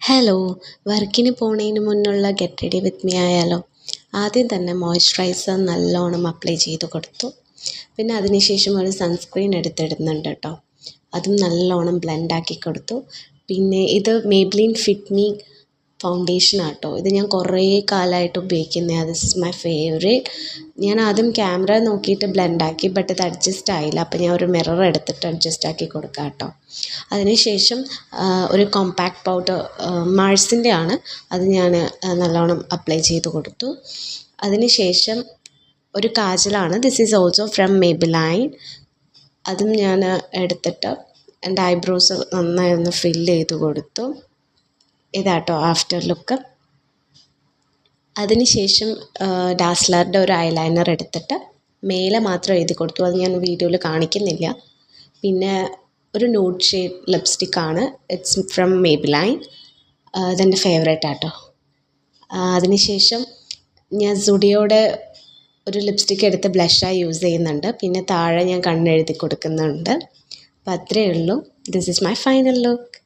Hello, വർക്കിന് പോണതിന് മുന്നുള്ള get ready with me ആയാലോ? ആദ്യം തന്നെ മോയ്സ്ചറൈസർ നല്ലോണം അപ്ലൈ ചെയ്ത് കൊടുത്തു. പിന്നെ അതിനുശേഷം ഒരു സൺസ്ക്രീൻ എടുത്തിടുന്നുണ്ട് കേട്ടോ. അതും നല്ലോണം ബ്ലെൻഡാക്കി കൊടുത്തു. പിന്നെ ഇത് മേബ്ലിൻ ഫിറ്റ് മീ ഫൗണ്ടേഷൻ ആട്ടോ. ഇത് ഞാൻ കുറേ കാലമായിട്ട് ഉപയോഗിക്കുന്നതാണ്. This is my favourite. ഞാൻ ആദ്യം ക്യാമറ നോക്കിയിട്ട് ബ്ലെൻഡാക്കി, ബട്ട് ഇത് അഡ്ജസ്റ്റ് ആയില്ല. അപ്പോൾ ഞാൻ ഒരു മിറർ എടുത്തിട്ട് അഡ്ജസ്റ്റ് ആക്കി കൊടുക്കാം കേട്ടോ. അതിനുശേഷം ഒരു കോമ്പാക്ട് പൗഡർ മാഴ്സിൻ്റെ ആണ്. അത് ഞാൻ നല്ലോണം അപ്ലൈ ചെയ്ത് കൊടുത്തു. അതിനുശേഷം ഒരു കാജലാണ്. This is also from Maybelline. അതും ഞാൻ എടുത്തിട്ട് എൻ്റെ ഐബ്രോസ് നന്നായി ഒന്ന് ഫില്ല് ചെയ്ത് കൊടുത്തു. ഇതാട്ടോ ആഫ്റ്റർ ലുക്ക്. അതിനുശേഷം ഡാസ്ലറുടെ ഒരു ഐലൈനർ എടുത്തിട്ട് മേലെ മാത്രം എഴുതി കൊടുത്തു. അത് ഞാൻ വീഡിയോയിൽ കാണിക്കുന്നില്ല. പിന്നെ ഒരു ന്യൂഡ് ഷെയ്ഡ് ലിപ്സ്റ്റിക്കാണ്. It's from Maybelline. ഇതെൻ്റെ ഫേവറേറ്റ് ആട്ടോ. അതിനുശേഷം ഞാൻ സുഡിയോയുടെ ഒരു ലിപ്സ്റ്റിക്ക് എടുത്ത് ബ്ലഷായി യൂസ് ചെയ്യുന്നുണ്ട്. പിന്നെ താഴെ ഞാൻ കണ്ണെഴുതി കൊടുക്കുന്നുണ്ട്. അപ്പോൾ അത്രയേ ഉള്ളൂ. This is my final look.